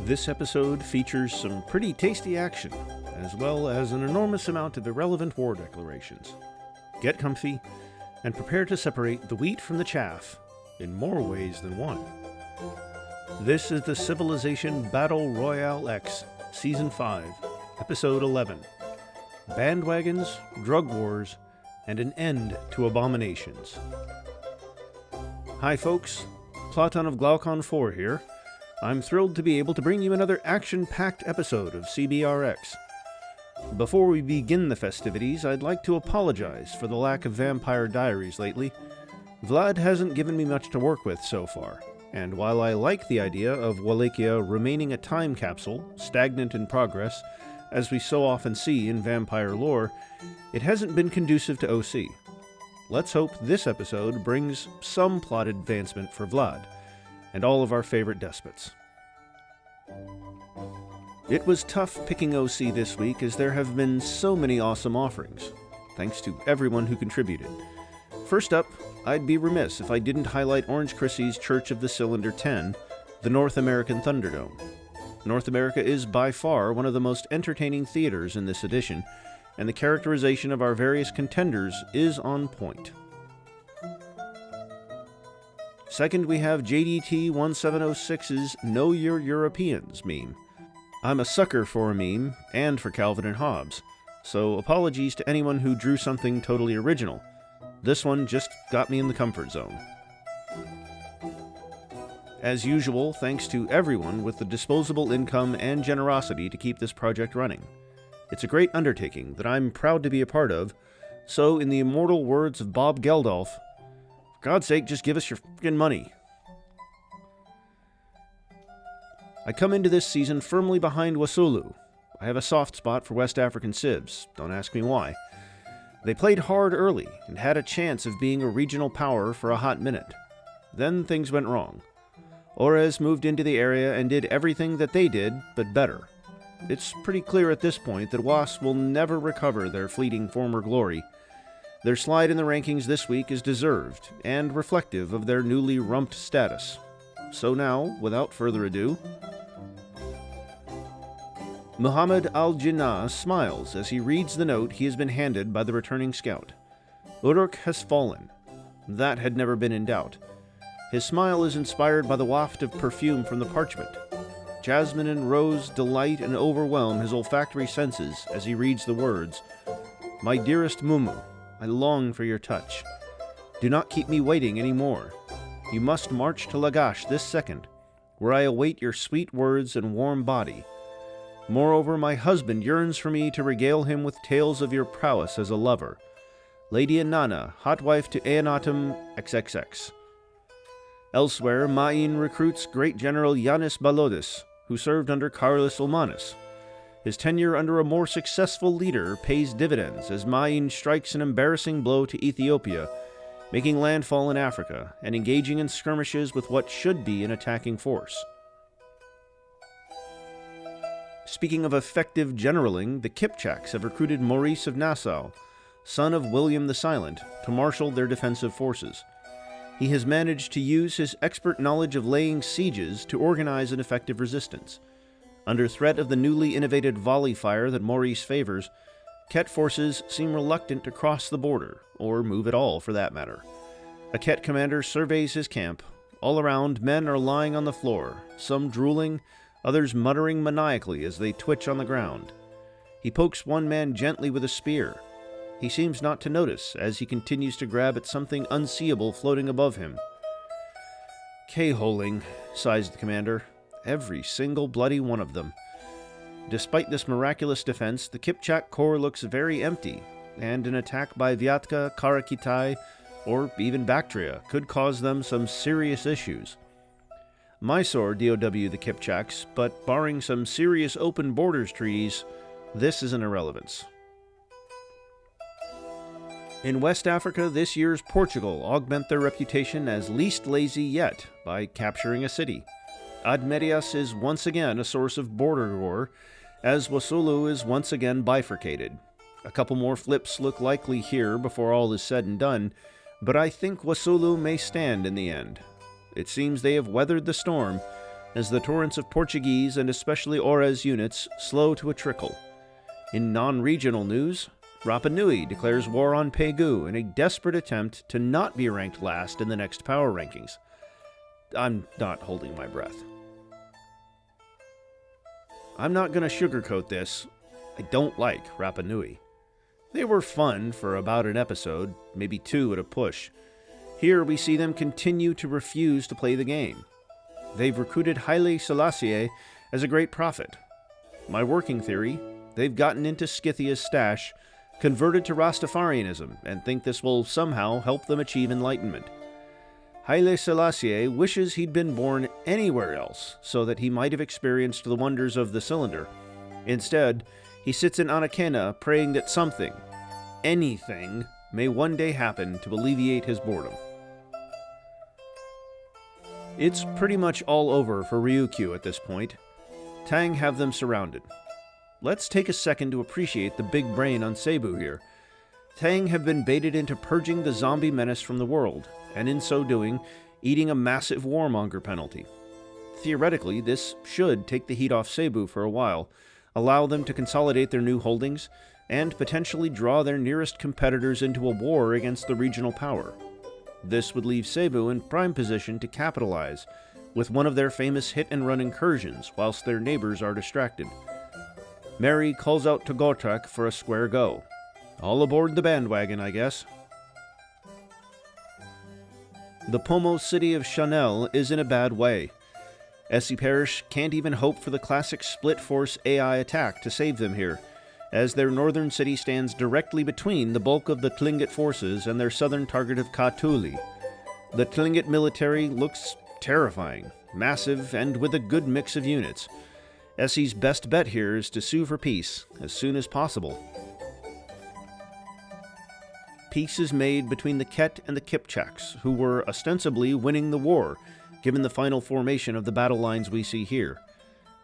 This episode features some pretty tasty action, as well as an enormous amount of irrelevant war declarations. Get comfy, and prepare to separate the wheat from the chaff, in more ways than one. This is the Civilization Battle Royale X, Season 5, Episode 11. Bandwagons, Drug Wars, and an End to Abominations. Hi folks, Platon of Glaucon 4 here. I'm thrilled to be able to bring you another action-packed episode of CBRX. Before we begin the festivities, I'd like to apologize for the lack of Vampire Diaries lately. Vlad hasn't given me much to work with so far, and while I like the idea of Wallachia remaining a time capsule, stagnant in progress, as we so often see in vampire lore, it hasn't been conducive to OC. Let's hope this episode brings some plot advancement for Vlad, and all of our favorite despots. It was tough picking OC this week as there have been so many awesome offerings. Thanks to everyone who contributed. First up, I'd be remiss if I didn't highlight Orange Chrissy's Church of the Cylinder 10, the North American Thunderdome. North America is by far one of the most entertaining theaters in this edition, and the characterization of our various contenders is on point. Second, we have JDT 1706's Know Your Europeans meme. I'm a sucker for a meme, and for Calvin and Hobbes, so apologies to anyone who drew something totally original. This one just got me in the comfort zone. As usual, thanks to everyone with the disposable income and generosity to keep this project running. It's a great undertaking that I'm proud to be a part of, so in the immortal words of Bob Geldof, for God's sake, just give us your f***ing money. I come into this season firmly behind Wasulu. I have a soft spot for West African civs, don't ask me why. They played hard early and had a chance of being a regional power for a hot minute. Then things went wrong. Ores moved into the area and did everything that they did, but better. It's pretty clear at this point that WAS will never recover their fleeting former glory. Their slide in the rankings this week is deserved and reflective of their newly rumped status. So now, without further ado, Muhammad al-Jinnah smiles as he reads the note he has been handed by the returning scout. Uruk has fallen. That had never been in doubt. His smile is inspired by the waft of perfume from the parchment. Jasmine and rose delight and overwhelm his olfactory senses as he reads the words, "My dearest Mumu, I long for your touch. Do not keep me waiting any more. You must march to Lagash this second, where I await your sweet words and warm body. Moreover, my husband yearns for me to regale him with tales of your prowess as a lover. Lady Inanna, hot wife to Eonatum XXX. Elsewhere, Ma'in recruits great General Yanis Balodis, who served under Carlos Ulmanis. His tenure under a more successful leader pays dividends as Ma'in strikes an embarrassing blow to Ethiopia, making landfall in Africa and engaging in skirmishes with what should be an attacking force. Speaking of effective generaling, the Kipchaks have recruited Maurice of Nassau, son of William the Silent, to marshal their defensive forces. He has managed to use his expert knowledge of laying sieges to organize an effective resistance. Under threat of the newly innovated volley fire that Maurice favors, Ket forces seem reluctant to cross the border, or move at all for that matter. A Ket commander surveys his camp. All around, men are lying on the floor, some drooling, others muttering maniacally as they twitch on the ground. He pokes one man gently with a spear. He seems not to notice as he continues to grab at something unseeable floating above him. "K-holing," sighs the commander. "Every single bloody one of them." Despite this miraculous defense, the Kipchak corps looks very empty, and an attack by Vyatka, Karakitai, or even Bactria could cause them some serious issues. Mysore DOW the Kipchaks, but barring some serious open borders treaties, this is an irrelevance. In West Africa, this year's Portugal augment their reputation as least lazy yet by capturing a city. Admerias is once again a source of border war, as Wasulu is once again bifurcated. A couple more flips look likely here before all is said and done, but I think Wasulu may stand in the end. It seems they have weathered the storm, as the torrents of Portuguese and especially Ores units slow to a trickle. In non-regional news, Rapa Nui declares war on Pegu in a desperate attempt to not be ranked last in the next power rankings. I'm not holding my breath. I'm not going to sugarcoat this. I don't like Rapa Nui. They were fun for about an episode, maybe two at a push. Here we see them continue to refuse to play the game. They've recruited Haile Selassie as a great prophet. My working theory, they've gotten into Scythia's stash, converted to Rastafarianism, and think this will somehow help them achieve enlightenment. Haile Selassie wishes he'd been born anywhere else so that he might have experienced the wonders of the cylinder. Instead, he sits in Anakena praying that something, anything, may one day happen to alleviate his boredom. It's pretty much all over for Ryukyu at this point. Tang have them surrounded. Let's take a second to appreciate the big brain on Cebu here. Tang have been baited into purging the zombie menace from the world, and in so doing, eating a massive warmonger penalty. Theoretically, this should take the heat off Cebu for a while, allow them to consolidate their new holdings, and potentially draw their nearest competitors into a war against the regional power. This would leave Cebu in prime position to capitalize, with one of their famous hit-and-run incursions whilst their neighbors are distracted. Mary calls out to Gortak for a square go. All aboard the bandwagon, I guess. The Pomo city of Chanel is in a bad way. SC Parish can't even hope for the classic split-force AI attack to save them here, as their northern city stands directly between the bulk of the Tlingit forces and their southern target of Katuli. The Tlingit military looks terrifying, massive, and with a good mix of units. SC's best bet here is to sue for peace as soon as possible. Peace is made between the Ket and the Kipchaks, who were ostensibly winning the war, given the final formation of the battle lines we see here.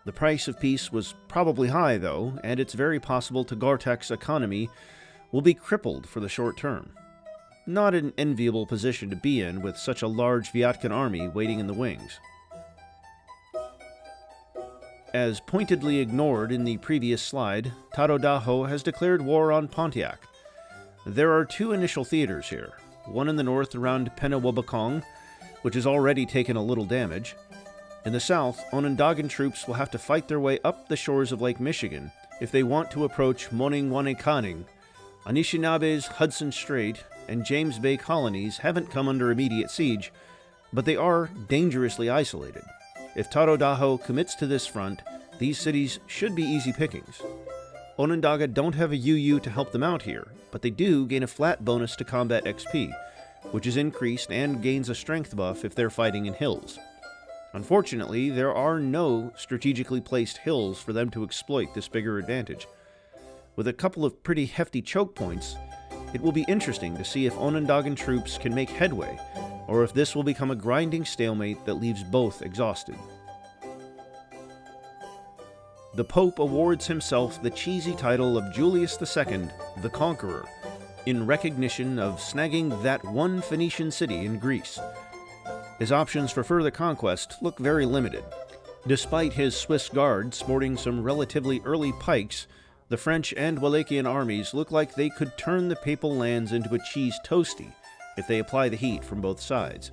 The price of peace was probably high, though, and it's very possible Gortak's economy will be crippled for the short term. Not an enviable position to be in with such a large Viatkan army waiting in the wings. As pointedly ignored in the previous slide, Tarodaho has declared war on Pontiac. There are two initial theaters here, one in the north around Penawabakong, which has already taken a little damage. In the south, Onondagan troops will have to fight their way up the shores of Lake Michigan if they want to approach Moningwanekaning. Anishinabe's Hudson Strait and James Bay colonies haven't come under immediate siege, but they are dangerously isolated. If Tarodaho commits to this front, these cities should be easy pickings. Onondaga don't have a UU to help them out here, but they do gain a flat bonus to combat XP, which is increased and gains a strength buff if they're fighting in hills. Unfortunately, there are no strategically placed hills for them to exploit this bigger advantage. With a couple of pretty hefty choke points, it will be interesting to see if Onondagan troops can make headway, or if this will become a grinding stalemate that leaves both exhausted. The Pope awards himself the cheesy title of Julius II, the Conqueror, in recognition of snagging that one Phoenician city in Greece. His options for further conquest look very limited. Despite his Swiss Guard sporting some relatively early pikes, the French and Wallachian armies look like they could turn the papal lands into a cheese toasty if they apply the heat from both sides.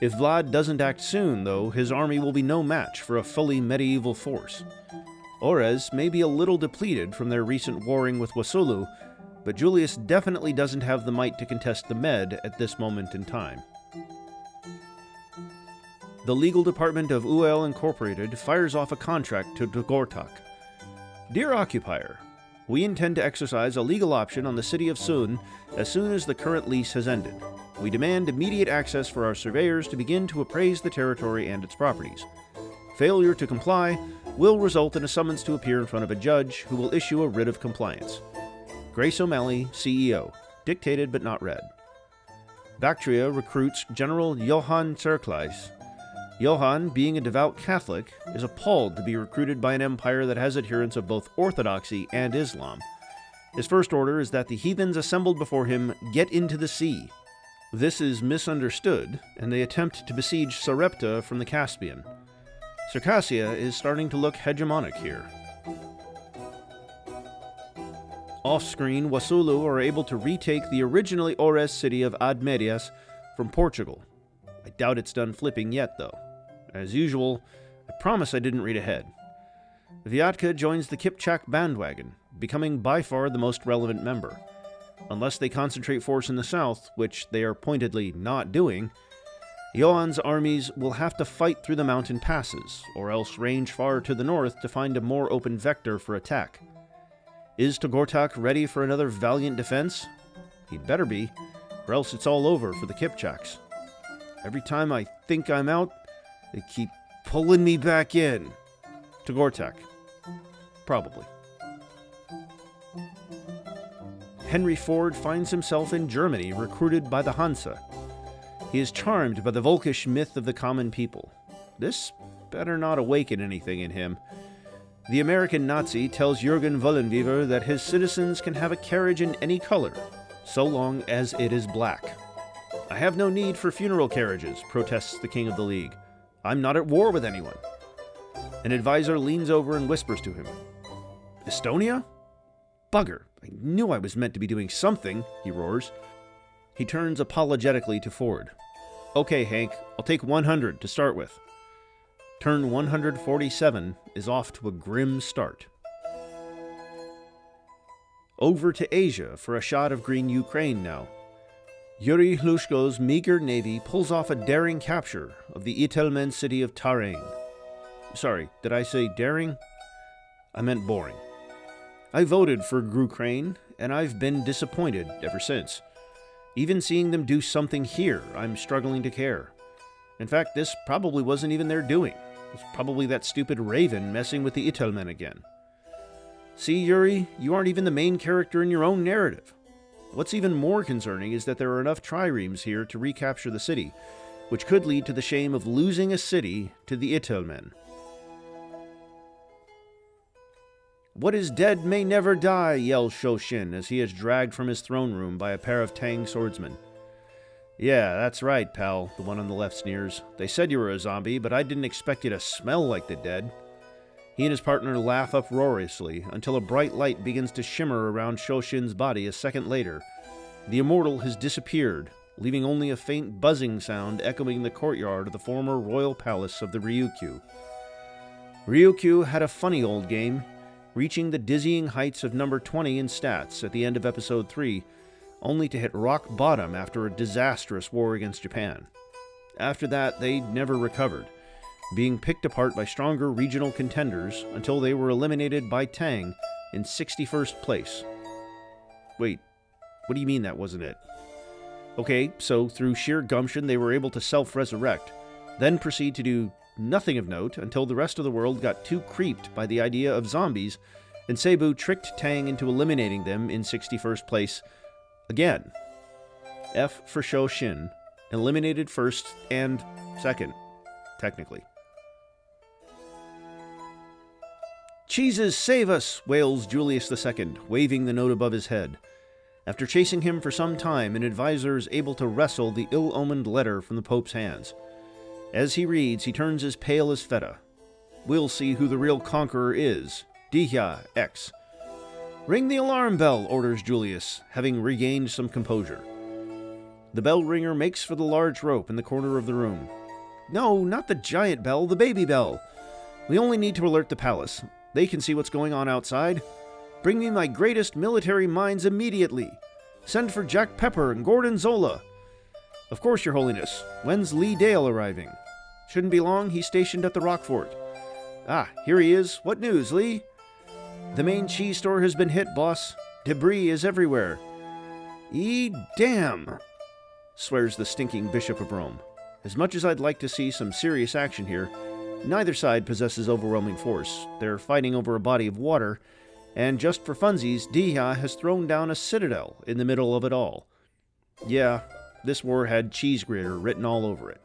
If Vlad doesn't act soon, though, his army will be no match for a fully medieval force. Ores may be a little depleted from their recent warring with Wasulu, but Julius definitely doesn't have the might to contest the Med at this moment in time. The legal department of UL Incorporated fires off a contract to Gortak. Dear Occupier, we intend to exercise a legal option on the city of Sun as soon as the current lease has ended. We demand immediate access for our surveyors to begin to appraise the territory and its properties. Failure to comply will result in a summons to appear in front of a judge who will issue a writ of compliance. Grace O'Malley, CEO. Dictated but not read. Bactria recruits General Johann Cerclais. Johann, being a devout Catholic, is appalled to be recruited by an empire that has adherents of both Orthodoxy and Islam. His first order is that the heathens assembled before him get into the sea. This is misunderstood, and they attempt to besiege Sarepta from the Caspian. Circassia is starting to look hegemonic here. Off-screen, Wasulu are able to retake the originally Ores city of Admedias from Portugal. I doubt it's done flipping yet, though. As usual, I promise I didn't read ahead. Vyatka joins the Kipchak bandwagon, becoming by far the most relevant member. Unless they concentrate force in the south, which they are pointedly not doing, Yoan's armies will have to fight through the mountain passes, or else range far to the north to find a more open vector for attack. Is Togortak ready for another valiant defense? He'd better be, or else it's all over for the Kipchaks. Every time I think I'm out, they keep pulling me back in. Togortak. Probably. Henry Ford finds himself in Germany, recruited by the Hansa. He is charmed by the Volkish myth of the common people. This better not awaken anything in him. The American Nazi tells Jürgen Wollenweber that his citizens can have a carriage in any color, so long as it is black. I have no need for funeral carriages, protests the King of the League. I'm not at war with anyone. An advisor leans over and whispers to him. Estonia? Bugger, I knew I was meant to be doing something, he roars. He turns apologetically to Ford. Okay, Hank, I'll take 100 to start with. Turn 147 is off to a grim start. Over to Asia for a shot of green Ukraine now. Yuri Hlushko's meager navy pulls off a daring capture of the E11 city of Tarang. Sorry, did I say daring? I meant boring. I voted for Ukraine, and I've been disappointed ever since. Even seeing them do something here, I'm struggling to care. In fact, this probably wasn't even their doing. It's probably that stupid Raven messing with the Itelmen again. See, Yuri, you aren't even the main character in your own narrative. What's even more concerning is that there are enough triremes here to recapture the city, which could lead to the shame of losing a city to the Itelmen. What is dead may never die, yells Shoshin as he is dragged from his throne room by a pair of Tang swordsmen. Yeah, that's right, pal, the one on the left sneers. They said you were a zombie, but I didn't expect you to smell like the dead. He and his partner laugh uproariously until a bright light begins to shimmer around Shoshin's body a second later. The immortal has disappeared, leaving only a faint buzzing sound echoing the courtyard of the former royal palace of the Ryukyu. Ryukyu had a funny old game, reaching the dizzying heights of number 20 in stats at the end of Episode 3, only to hit rock bottom after a disastrous war against Japan. After that, they never recovered, being picked apart by stronger regional contenders until they were eliminated by Tang in 61st place. Wait, what do you mean that wasn't it? Okay, so through sheer gumption they were able to self-resurrect, then proceed to do nothing of note until the rest of the world got too creeped by the idea of zombies, and Cebu tricked Tang into eliminating them in 61st place again. F for Shoshin, eliminated first and second, technically. "Jesus, save us!" wails Julius II, waving the note above his head. After chasing him for some time, an advisor is able to wrestle the ill-omened letter from the Pope's hands. As he reads, he turns as pale as Feta. We'll see who the real conqueror is. Dihya, X. "Ring the alarm bell," orders Julius, having regained some composure. The bell ringer makes for the large rope in the corner of the room. "No, not the giant bell, the baby bell. We only need to alert the palace. They can see what's going on outside. Bring me my greatest military minds immediately. Send for Jack Pepper and Gordon Zola." "Of course, Your Holiness. When's Lee Dale arriving?" "Shouldn't be long. He's stationed at the Rockfort." "Ah, here he is. What news, Lee?" "The main cheese store has been hit, boss. Debris is everywhere." Damn, swears the stinking Bishop of Rome. As much as I'd like to see some serious action here, neither side possesses overwhelming force. They're fighting over a body of water, and just for funsies, Dihya has thrown down a citadel in the middle of it all. Yeah, this war had cheese grater written all over it.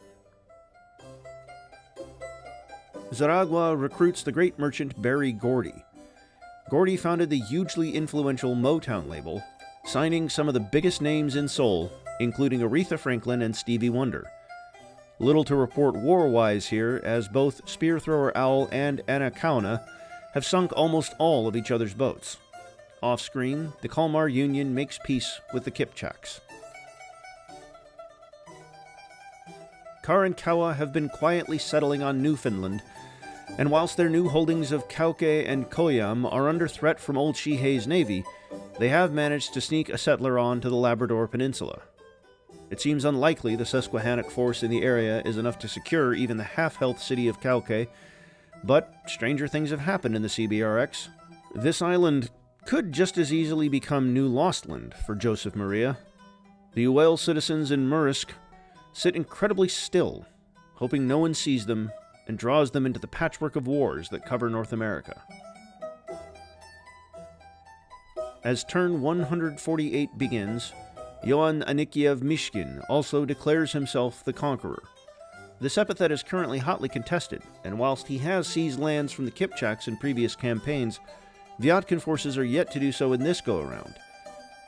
Zaragua recruits the great merchant Barry Gordy. Gordy founded the hugely influential Motown label, signing some of the biggest names in soul, including Aretha Franklin and Stevie Wonder. Little to report war-wise here, as both Spear Thrower Owl and Anakauna have sunk almost all of each other's boats. Off-screen, the Kalmar Union makes peace with the Kipchaks. Kar and Kawa have been quietly settling on Newfoundland, and whilst their new holdings of Kauke and Koyam are under threat from old Shihei's navy, they have managed to sneak a settler on to the Labrador Peninsula. It seems unlikely the Susquehannock force in the area is enough to secure even the half-health city of Kauke, but stranger things have happened in the CBRX. This island could just as easily become New Lostland for Joseph Maria. The Uel citizens in Murisk sit incredibly still, hoping no one sees them and draws them into the patchwork of wars that cover North America. As turn 148 begins, Yoan Anikiev Mishkin also declares himself the conqueror. This epithet is currently hotly contested, and whilst he has seized lands from the Kipchaks in previous campaigns, Vyatkin forces are yet to do so in this go-around.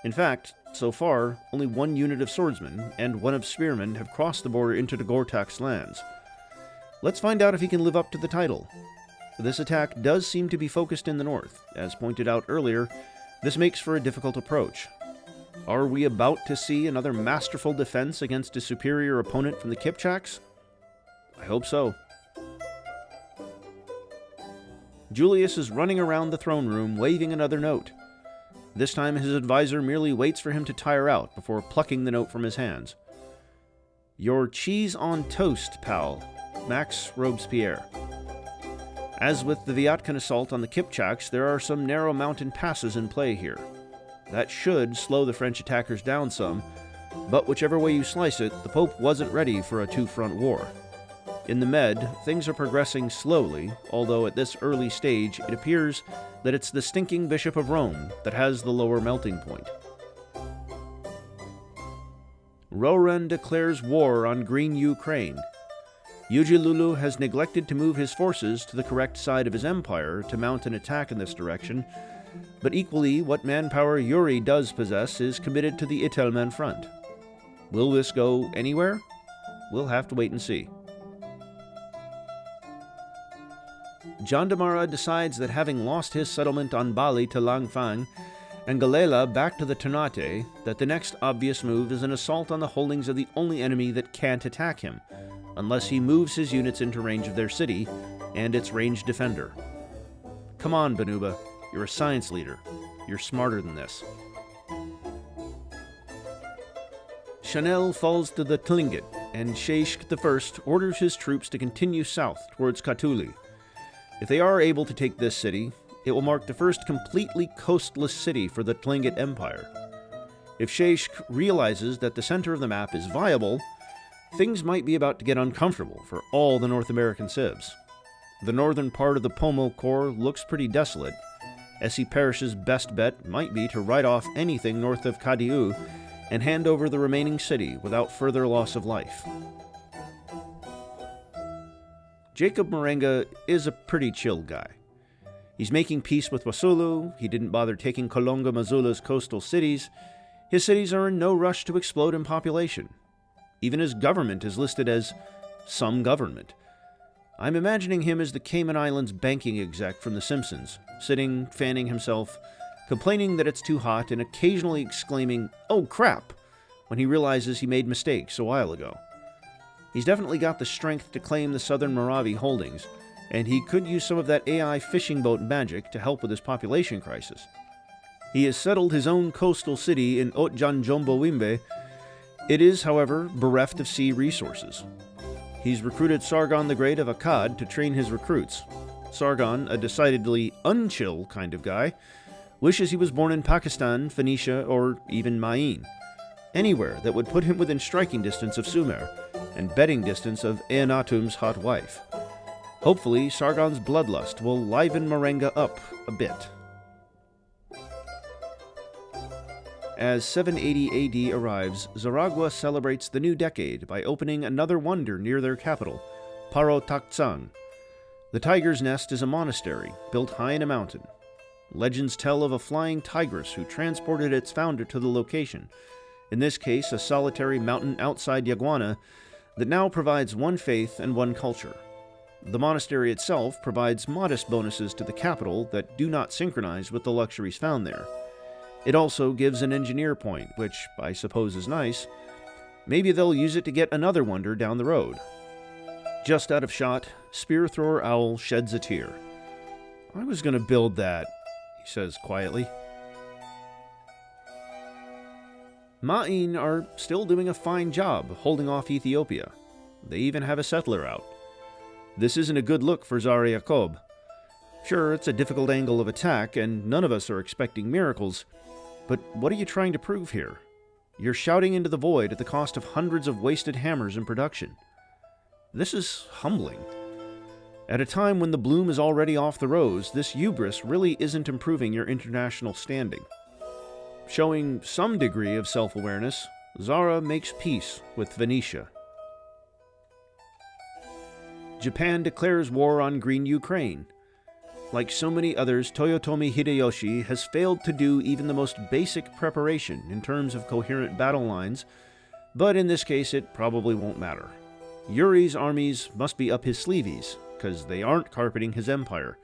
In fact, so far, only one unit of swordsmen and one of spearmen have crossed the border into the Gortak's lands. Let's find out if he can live up to the title. This attack does seem to be focused in the north. As pointed out earlier, this makes for a difficult approach. Are we about to see another masterful defense against a superior opponent from the Kipchaks? I hope so. Julius is running around the throne room waving another note. This time his advisor merely waits for him to tire out before plucking the note from his hands. Your cheese on toast, pal. Max Robespierre. As with the Vyatkin assault on the Kipchaks, there are some narrow mountain passes in play here. That should slow the French attackers down some, but whichever way you slice it, the Pope wasn't ready for a two-front war. In the Med, things are progressing slowly, although at this early stage it appears that it's the stinking Bishop of Rome that has the lower melting point. Roran declares war on Green Ukraine. Ujilulu has neglected to move his forces to the correct side of his empire to mount an attack in this direction, but equally what manpower Yuri does possess is committed to the Itelmen front. Will this go anywhere? We'll have to wait and see. Jandamara decides that having lost his settlement on Bali to Langfang, and Galela back to the Ternate, that the next obvious move is an assault on the holdings of the only enemy that can't attack him, unless he moves his units into range of their city and its ranged defender. Come on, Banuba. You're a science leader. You're smarter than this. Chanel falls to the Tlingit, and Sheikh I orders his troops to continue south towards Katuli. If they are able to take this city, it will mark the first completely coastless city for the Tlingit Empire. If Sheikh realizes that the center of the map is viable, things might be about to get uncomfortable for all the North American civs. The northern part of the Pomo Corps looks pretty desolate. S.E. Parrish's best bet might be to write off anything north of Kadiu and hand over the remaining city without further loss of life. Jacob Marenga is a pretty chill guy. He's making peace with Wasulu, he didn't bother taking Kolonga Mazula's coastal cities, his cities are in no rush to explode in population. Even his government is listed as some government. I'm imagining him as the Cayman Islands banking exec from The Simpsons, sitting, fanning himself, complaining that it's too hot and occasionally exclaiming, "Oh crap!" when he realizes he made mistakes a while ago. He's definitely got the strength to claim the southern Moravi holdings, and he could use some of that AI fishing boat magic to help with his population crisis. He has settled his own coastal city in Otjanjombowimbe. It is, however, bereft of sea resources. He's recruited Sargon the Great of Akkad to train his recruits. Sargon, a decidedly unchill kind of guy, wishes he was born in Pakistan, Phoenicia, or even Maine. Anywhere that would put him within striking distance of Sumer, and betting distance of Eanatum's hot wife. Hopefully, Sargon's bloodlust will liven Marenga up a bit. As 780 AD arrives, Zaragua celebrates the new decade by opening another wonder near their capital, Paro Taktsang. The Tiger's Nest is a monastery built high in a mountain. Legends tell of a flying tigress who transported its founder to the location, in this case a solitary mountain outside Yaguana, that now provides one faith and one culture. The monastery itself provides modest bonuses to the capital that do not synchronize with the luxuries found there. It also gives an engineer point, which I suppose is nice. Maybe they'll use it to get another wonder down the road. Just out of shot, Spear Thrower Owl sheds a tear. "I was going to build that," he says quietly. Ma'in are still doing a fine job holding off Ethiopia. They even have a settler out. This isn't a good look for Zara Yacob. Sure, it's a difficult angle of attack, and none of us are expecting miracles, but what are you trying to prove here? You're shouting into the void at the cost of hundreds of wasted hammers in production. This is humbling. At a time when the bloom is already off the rose, this hubris really isn't improving your international standing. Showing some degree of self-awareness, Zara makes peace with Venetia. Japan declares war on Green Ukraine. Like so many others, Toyotomi Hideyoshi has failed to do even the most basic preparation in terms of coherent battle lines, but in this case it probably won't matter. Yuri's armies must be up his sleeveys, because they aren't carpeting his empire.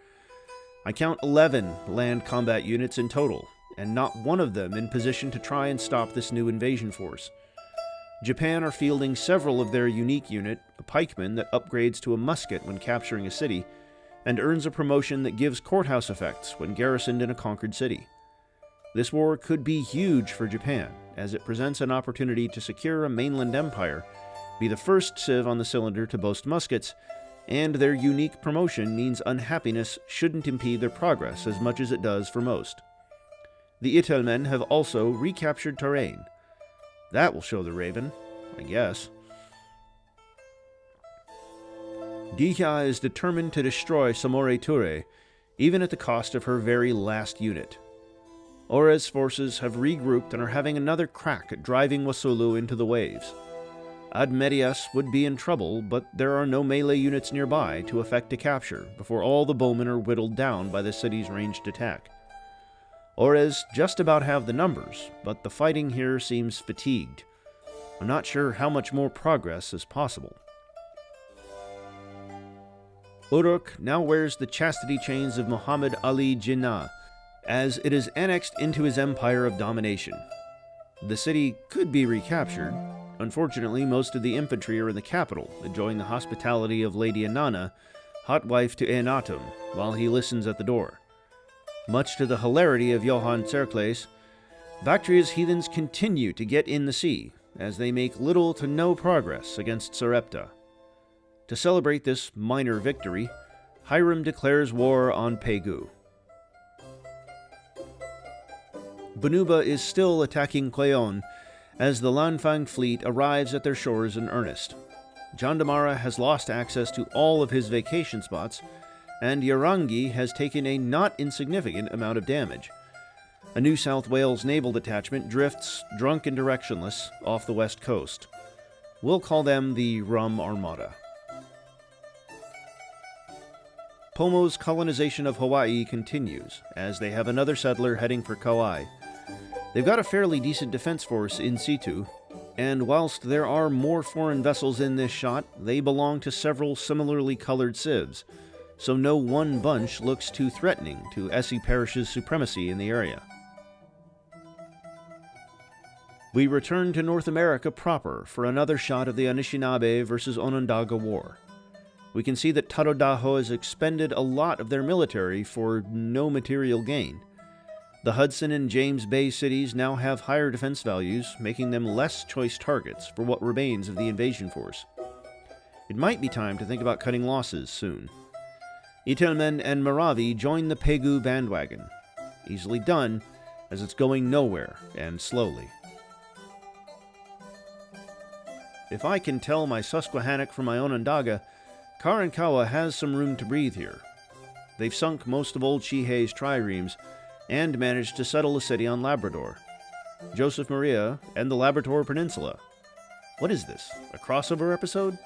I count 11 land combat units in total, and not one of them in position to try and stop this new invasion force. Japan are fielding several of their unique unit, a pikeman that upgrades to a musket when capturing a city, and earns a promotion that gives courthouse effects when garrisoned in a conquered city. This war could be huge for Japan, as it presents an opportunity to secure a mainland empire, be the first civ on the cylinder to boast muskets, and their unique promotion means unhappiness shouldn't impede their progress as much as it does for most. The E11 have also recaptured terrain. That will show the Raven, I guess. Dihya is determined to destroy Samore Ture, even at the cost of her very last unit. Ore's forces have regrouped and are having another crack at driving Wasulu into the waves. Admedias would be in trouble, but there are no melee units nearby to effect a capture before all the bowmen are whittled down by the city's ranged attack. Ores just about have the numbers, but the fighting here seems fatigued. I'm not sure how much more progress is possible. Uruk now wears the chastity chains of Muhammad Ali Jinnah, as it is annexed into his empire of domination. The city could be recaptured. Unfortunately, most of the infantry are in the capital, enjoying the hospitality of Lady Anana, hot wife to Enatum, while he listens at the door. Much to the hilarity of Johann Cercles, Bactria's heathens continue to get in the sea, as they make little to no progress against Sarepta. To celebrate this minor victory, Hiram declares war on Pegu. Banuba is still attacking Cleon, as the Lanfang fleet arrives at their shores in earnest. Jandamara has lost access to all of his vacation spots, and Yarangi has taken a not insignificant amount of damage. A New South Wales naval detachment drifts, drunk and directionless, off the west coast. We'll call them the Rum Armada. Pomo's colonization of Hawaii continues, as they have another settler heading for Kauai. They've got a fairly decent defense force in situ, and whilst there are more foreign vessels in this shot, they belong to several similarly colored civs, so no one bunch looks too threatening to Essie Parish's supremacy in the area. We return to North America proper for another shot of the Anishinaabe versus Onondaga War. We can see that Tadodaho has expended a lot of their military for no material gain. The Hudson and James Bay cities now have higher defense values, making them less choice targets for what remains of the invasion force. It might be time to think about cutting losses soon. Itelmen and Maravi join the Pegu bandwagon. Easily done, as it's going nowhere, and slowly. If I can tell my Susquehannock from my Onondaga, Karankawa has some room to breathe here. They've sunk most of old Shihei's triremes, and managed to settle a city on Labrador. Joseph Maria and the Labrador Peninsula. What is this, a crossover episode?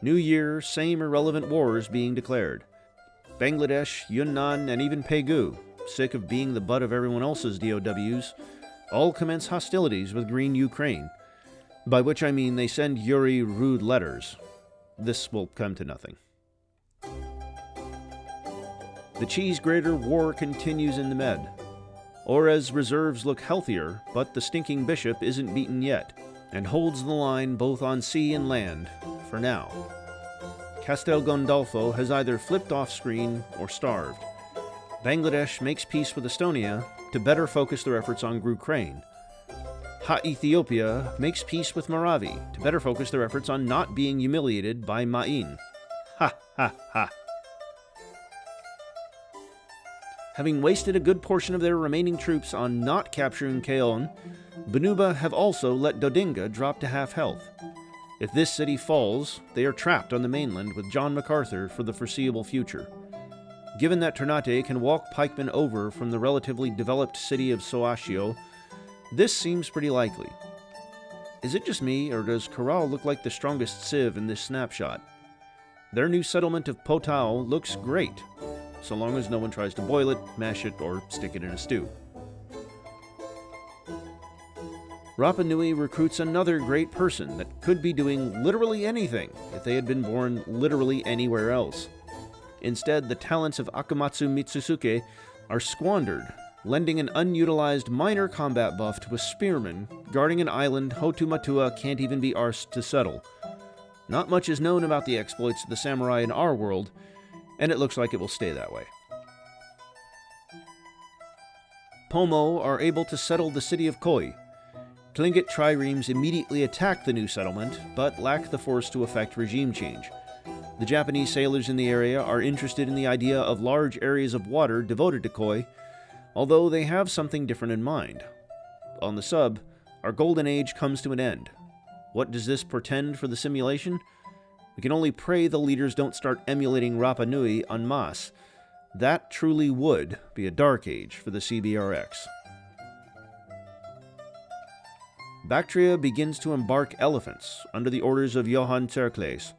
New year, same irrelevant wars being declared. Bangladesh, Yunnan, and even Pegu, sick of being the butt of everyone else's DOWs, all commence hostilities with Green Ukraine. By which I mean they send Yuri rude letters. This will come to nothing. The cheese grater war continues in the Med. Orez's reserves look healthier, but the stinking bishop isn't beaten yet, and holds the line both on sea and land, for now. Castel Gandolfo has either flipped off screen or starved. Bangladesh makes peace with Estonia to better focus their efforts on Ukraine. Ethiopia makes peace with Maravi to better focus their efforts on not being humiliated by Ma'in. Ha ha ha. Having wasted a good portion of their remaining troops on not capturing Keon, Banuba have also let Dodinga drop to half health. If this city falls, they are trapped on the mainland with John MacArthur for the foreseeable future. Given that Ternate can walk pikemen over from the relatively developed city of Soacio, this seems pretty likely. Is it just me, or does Corral look like the strongest civ in this snapshot? Their new settlement of Potao looks great, so long as no one tries to boil it, mash it, or stick it in a stew. Rapa Nui recruits another great person that could be doing literally anything if they had been born literally anywhere else. Instead, the talents of Akamatsu Mitsusuke are squandered, lending an unutilized minor combat buff to a spearman guarding an island Hotu Matua can't even be arsed to settle. Not much is known about the exploits of the samurai in our world, and it looks like it will stay that way. Pomo are able to settle the city of Koi. Tlingit triremes immediately attack the new settlement, but lack the force to effect regime change. The Japanese sailors in the area are interested in the idea of large areas of water devoted to Koi, although they have something different in mind. On the sub, our golden age comes to an end. What does this portend for the simulation? We can only pray the leaders don't start emulating Rapa Nui en masse. That truly would be a dark age for the CBRX. Bactria begins to embark elephants under the orders of Johann Cercles.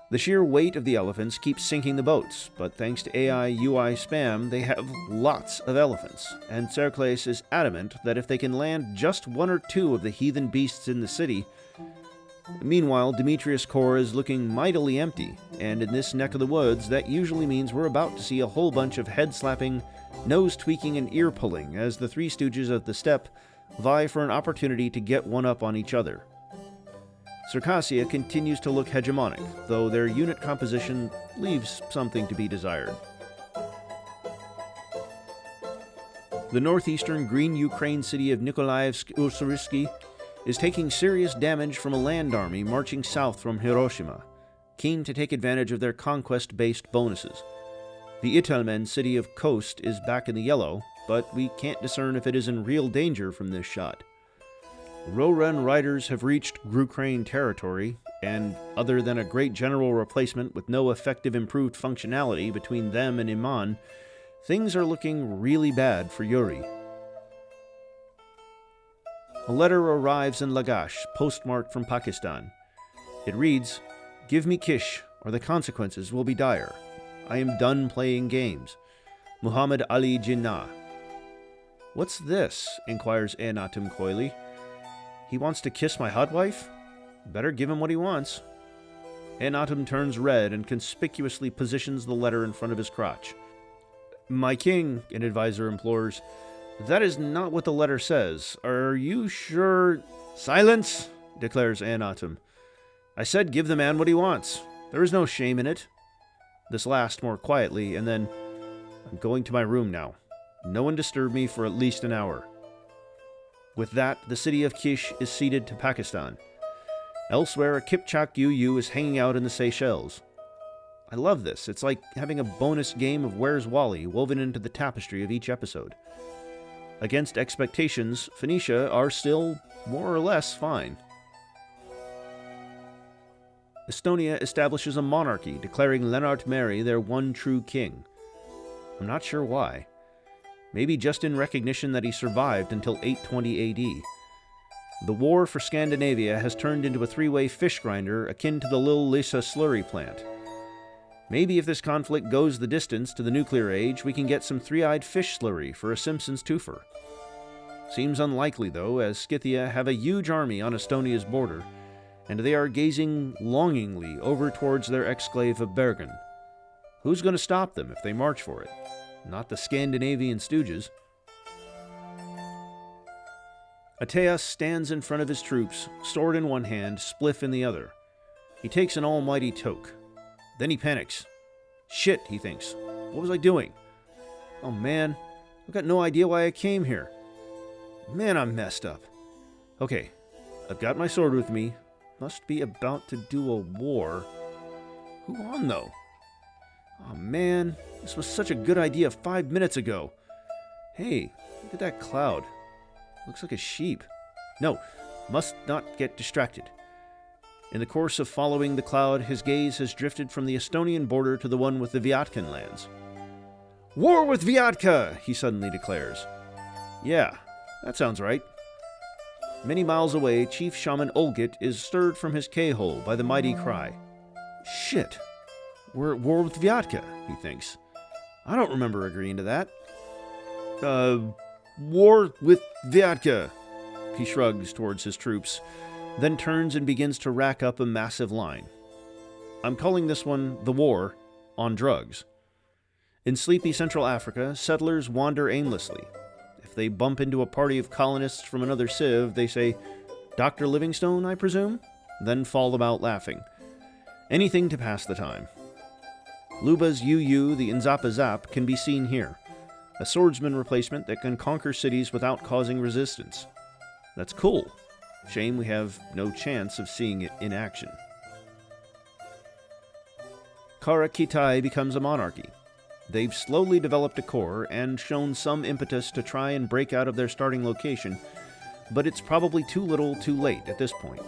The sheer weight of the elephants keeps sinking the boats, but thanks to AI UI spam, they have lots of elephants, and Cercles is adamant that if they can land just one or two of the heathen beasts in the city. Meanwhile, Demetrius Corps is looking mightily empty, and in this neck of the woods, that usually means we're about to see a whole bunch of head-slapping, nose-tweaking, and ear-pulling as the Three Stooges of the Steppe vie for an opportunity to get one up on each other. Circassia continues to look hegemonic, though their unit composition leaves something to be desired. The northeastern green Ukraine city of Nikolaevsk-Ussuriski is taking serious damage from a land army marching south from Hiroshima, keen to take advantage of their conquest-based bonuses. The E11 city of Kost is back in the yellow, but we can't discern if it is in real danger from this shot. Roran riders have reached Ukraine territory, and other than a great general replacement with no effective improved functionality between them and Iman, things are looking really bad for Yuri. A letter arrives in Lagash, postmarked from Pakistan. It reads, "Give me Kish, or the consequences will be dire. I am done playing games. Muhammad Ali Jinnah." "What's this?" inquires Enatum coyly. "He wants to kiss my hotwife? Better give him what he wants." Enatum turns red and conspicuously positions the letter in front of his crotch. "My king," an advisor implores, "that is not what the letter says. Are you sure?" "Silence!" declares Enatum. "I said give the man what he wants. There is no shame in it." This last more quietly, and then, "I'm going to my room now. No one disturb me for at least an hour." With that, the city of Kish is ceded to Pakistan. Elsewhere, a Kipchak UU is hanging out in the Seychelles. I love this. It's like having a bonus game of Where's Wally woven into the tapestry of each episode. Against expectations, Phoenicia are still more or less fine. Estonia establishes a monarchy, declaring Lennart Meri their one true king. I'm not sure why. Maybe just in recognition that he survived until 820 AD. The war for Scandinavia has turned into a three-way fish grinder akin to the Lil Lisa slurry plant. Maybe if this conflict goes the distance to the nuclear age, we can get some three-eyed fish slurry for a Simpsons twofer. Seems unlikely, though, as Scythia have a huge army on Estonia's border, and they are gazing longingly over towards their exclave of Bergen. Who's going to stop them if they march for it? Not the Scandinavian stooges. Ateas stands in front of his troops, sword in one hand, spliff in the other. He takes an almighty toke. Then he panics. Shit, he thinks. What was I doing? Oh man, I've got no idea why I came here. Man, I'm messed up. Okay, I've got my sword with me. Must be about to do a war. Who on, though? Oh man, this was such a good idea 5 minutes ago. Hey, look at that cloud. Looks like a sheep. No, must not get distracted. In the course of following the cloud, his gaze has drifted from the Estonian border to the one with the Viatkan lands. War with Viatka, he suddenly declares. Yeah, that sounds right. Many miles away, Chief Shaman Olgit is stirred from his K-hole by the mighty cry. Shit, we're at war with Viatka, he thinks. I don't remember agreeing to that. War with Viatka, he shrugs towards his troops, then turns and begins to rack up a massive line. I'm calling this one the War on Drugs. In sleepy Central Africa, settlers wander aimlessly. If they bump into a party of colonists from another civ, they say, Dr. Livingstone, I presume? Then fall about laughing. Anything to pass the time. Luba's Yu, the Nzapa Zap, can be seen here. A swordsman replacement that can conquer cities without causing resistance. That's cool. Shame we have no chance of seeing it in action. Kara Kitai becomes a monarchy. They've slowly developed a core and shown some impetus to try and break out of their starting location, but it's probably too little too late at this point.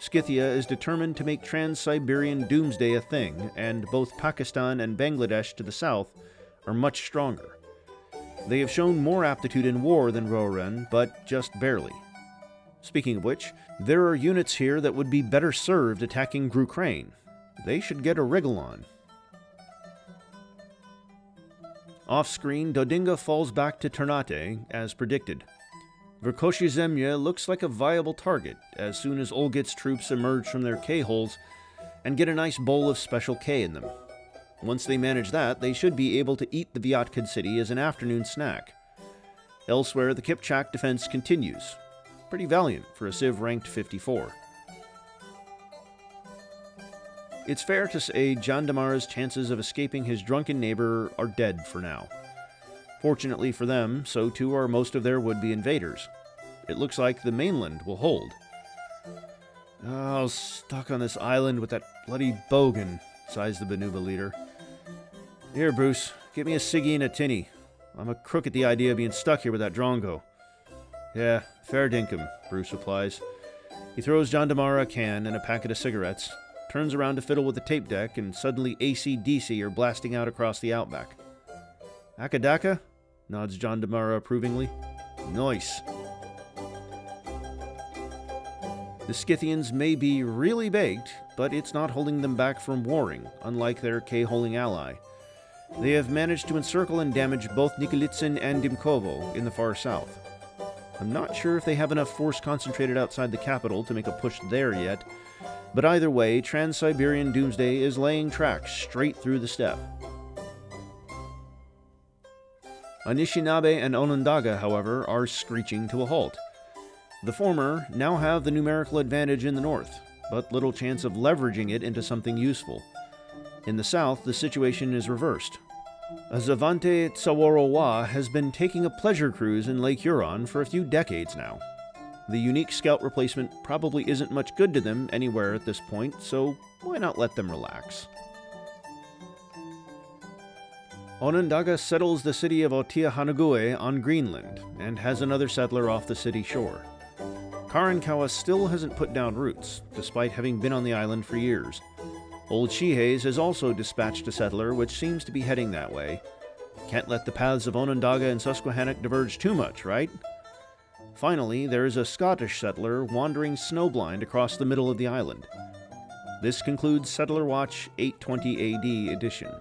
Scythia is determined to make Trans-Siberian Doomsday a thing, and both Pakistan and Bangladesh to the south are much stronger. They have shown more aptitude in war than Royale, but just barely. Speaking of which, there are units here that would be better served attacking Ukraine. They should get a wriggle on. Off-screen, Dodinga falls back to Ternate, as predicted. Verkhoshizemye looks like a viable target as soon as Olgit's troops emerge from their K-holes and get a nice bowl of Special K in them. Once they manage that, they should be able to eat the Viatkan city as an afternoon snack. Elsewhere, the Kipchak defense continues. Pretty valiant for a civ ranked 54. It's fair to say Jandamar's chances of escaping his drunken neighbor are dead for now. Fortunately for them, so too are most of their would-be invaders. It looks like the mainland will hold. Oh, stuck on this island with that bloody bogan, sighs the Banuba leader. Here, Bruce, get me a ciggy and a tinny. I'm a crook at the idea of being stuck here with that drongo. Yeah, fair dinkum, Bruce replies. He throws Jandamara a can and a packet of cigarettes, turns around to fiddle with the tape deck, and suddenly AC/DC are blasting out across the outback. Akadaka? Nods Jandamara approvingly. Nice. The Scythians may be really baked, but it's not holding them back from warring, unlike their K-holing ally. They have managed to encircle and damage both Nikolitsin and Dimkovo in the far south. I'm not sure if they have enough force concentrated outside the capital to make a push there yet, but either way, Trans-Siberian Doomsday is laying tracks straight through the steppe. Anishinaabe and Onondaga, however, are screeching to a halt. The former now have the numerical advantage in the north, but little chance of leveraging it into something useful. In the south, the situation is reversed. Azavante Tsaworowa has been taking a pleasure cruise in Lake Huron for a few decades now. The unique scout replacement probably isn't much good to them anywhere at this point, so why not let them relax? Onondaga settles the city of Otiahanague on Greenland and has another settler off the city shore. Karankawa still hasn't put down roots, despite having been on the island for years. Old Shihes has also dispatched a settler, which seems to be heading that way. Can't let the paths of Onondaga and Susquehannock diverge too much, right? Finally, there is a Scottish settler wandering snowblind across the middle of the island. This concludes Settler Watch 820 AD edition.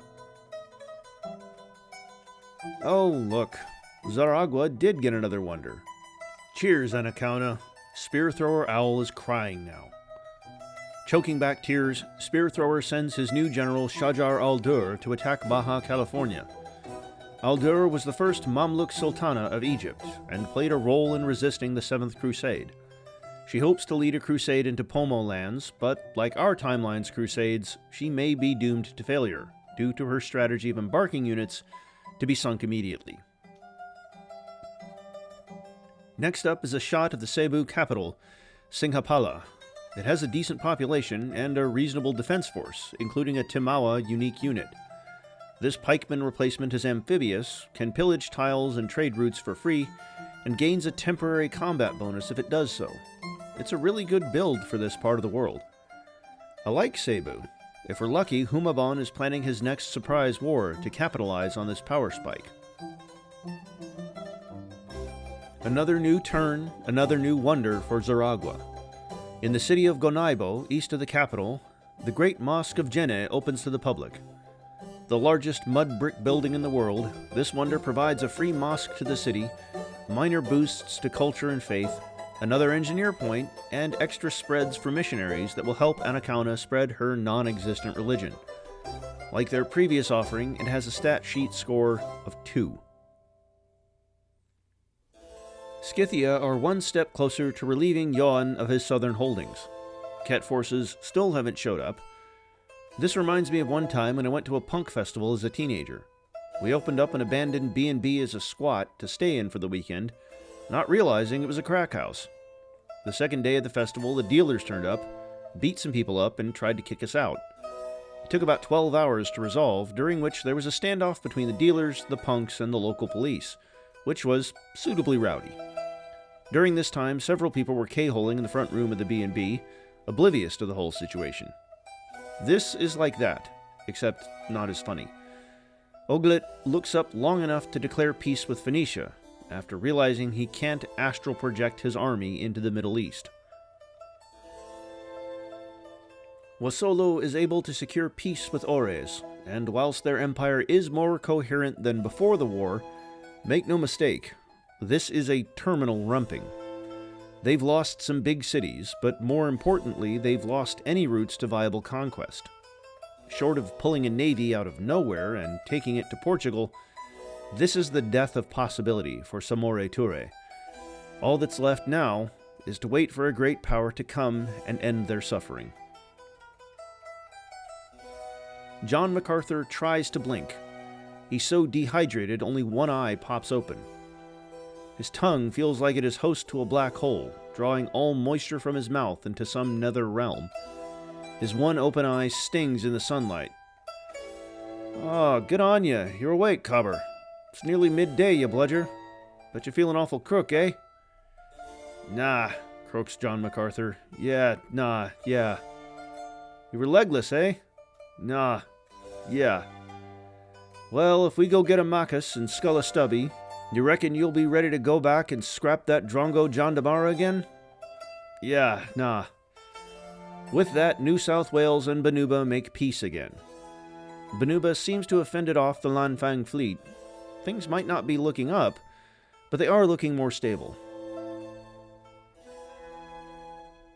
Oh, look. Zaragua did get another wonder. Cheers, Anacauna. Spear Thrower Owl is crying now. Choking back tears, Spear Thrower sends his new general Shajar al-Dur to attack Baja California. Al-Dur was the first Mamluk Sultana of Egypt and played a role in resisting the Seventh Crusade. She hopes to lead a crusade into Pomo lands, but like our timeline's crusades, she may be doomed to failure due to her strategy of embarking units to be sunk immediately. Next up is a shot of the Cebu capital, Singhapala. It has a decent population and a reasonable defense force, including a Timawa unique unit. This pikeman replacement is amphibious, can pillage tiles and trade routes for free, and gains a temporary combat bonus if it does so. It's a really good build for this part of the world. I like Cebu. If we're lucky, Humabon is planning his next surprise war to capitalize on this power spike. Another new turn, another new wonder for Zaragua. In the city of Gonaibo, east of the capital, the Great Mosque of Jenne opens to the public. The largest mud brick building in the world, this wonder provides a free mosque to the city, minor boosts to culture and faith, another engineer point, and extra spreads for missionaries that will help Anacauna spread her non-existent religion. Like their previous offering, it has a stat sheet score of 2. Scythia are one step closer to relieving Yoan of his southern holdings. Ket forces still haven't showed up. This reminds me of one time when I went to a punk festival as a teenager. We opened up an abandoned B&B as a squat to stay in for the weekend, not realizing it was a crack house. The second day of the festival, the dealers turned up, beat some people up, and tried to kick us out. It took about 12 hours to resolve, during which there was a standoff between the dealers, the punks, and the local police, which was suitably rowdy. During this time, several people were K-holing in the front room of the B&B, oblivious to the whole situation. This is like that, except not as funny. Oglet looks up long enough to declare peace with Phoenicia, after realizing he can't astral project his army into the Middle East. Wasolo is able to secure peace with Ores, and whilst their empire is more coherent than before the war, make no mistake, this is a terminal rumping. They've lost some big cities, but more importantly, they've lost any routes to viable conquest. Short of pulling a navy out of nowhere and taking it to Portugal, this is the death of possibility for Samore Ture. All that's left now is to wait for a great power to come and end their suffering. John MacArthur tries to blink. He's so dehydrated only one eye pops open. His tongue feels like it is host to a black hole, drawing all moisture from his mouth into some nether realm. His one open eye stings in the sunlight. "Oh, good on ya. You're awake, cobber. It's nearly midday, you bludger. Bet you're feeling awful crook, eh?" "Nah," croaks John MacArthur. "Yeah. You were legless, eh?" "Nah. Yeah. Well, if we go get a Macus and scull a stubby, you reckon you'll be ready to go back and scrap that Drongo Jandamara again?" "Yeah, nah." With that, New South Wales and Banuba make peace again. Banuba seems to have fended off the Lanfang fleet. Things might not be looking up, but they are looking more stable.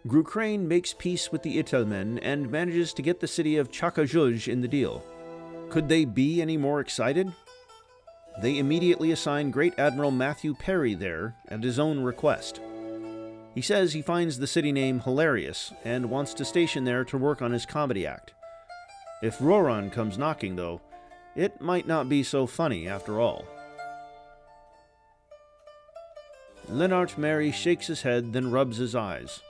Grucrane makes peace with the Itelmen and manages to get the city of Chakajuj in the deal. Could they be any more excited? They immediately assign Great Admiral Matthew Perry there at his own request. He says he finds the city name hilarious and wants to station there to work on his comedy act. If Roran comes knocking, though, it might not be so funny after all. Lennart Mary shakes his head, then rubs his eyes.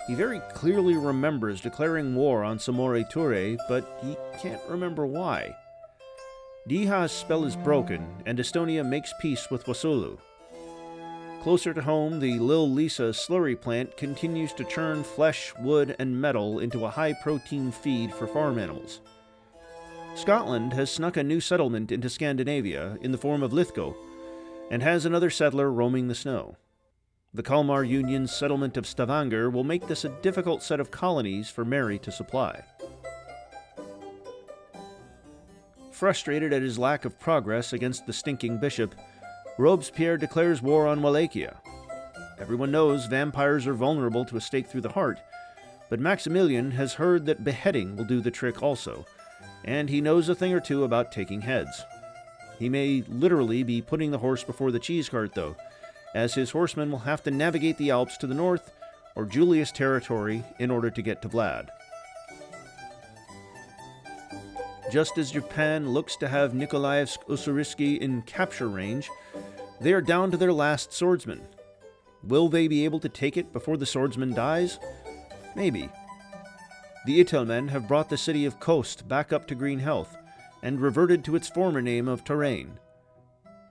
He very clearly remembers declaring war on Samore Ture, but he can't remember why. Diha's spell is broken, and Estonia makes peace with Wasulu. Closer to home, the Lil Lisa slurry plant continues to churn flesh, wood, and metal into a high-protein feed for farm animals. Scotland has snuck a new settlement into Scandinavia in the form of Lithgow, and has another settler roaming the snow. The Kalmar Union's settlement of Stavanger will make this a difficult set of colonies for Mary to supply. Frustrated at his lack of progress against the stinking bishop, Robespierre declares war on Wallachia. Everyone knows vampires are vulnerable to a stake through the heart, but Maximilian has heard that beheading will do the trick also, and he knows a thing or two about taking heads. He may literally be putting the horse before the cheese cart, though, as his horsemen will have to navigate the Alps to the north or Julius territory in order to get to Vlad. Just as Japan looks to have Nikolaevsk-Ussuriski in capture range, they are down to their last swordsman. Will they be able to take it before the swordsman dies? Maybe. The E11 have brought the city of Khost back up to green health, and reverted to its former name of Touraine.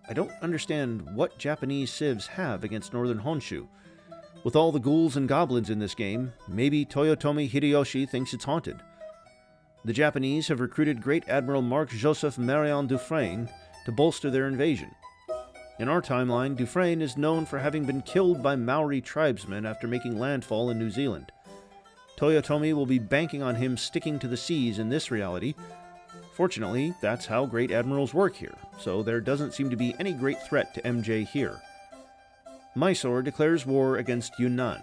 I don't understand what Japanese civs have against northern Honshu. With all the ghouls and goblins in this game, maybe Toyotomi Hideyoshi thinks it's haunted. The Japanese have recruited Great Admiral Marc-Joseph Marion Dufresne to bolster their invasion. In our timeline, Dufresne is known for having been killed by Maori tribesmen after making landfall in New Zealand. Toyotomi will be banking on him sticking to the seas in this reality. Fortunately, that's how Great Admirals work here, so there doesn't seem to be any great threat to MJ here. Mysore declares war against Yunnan.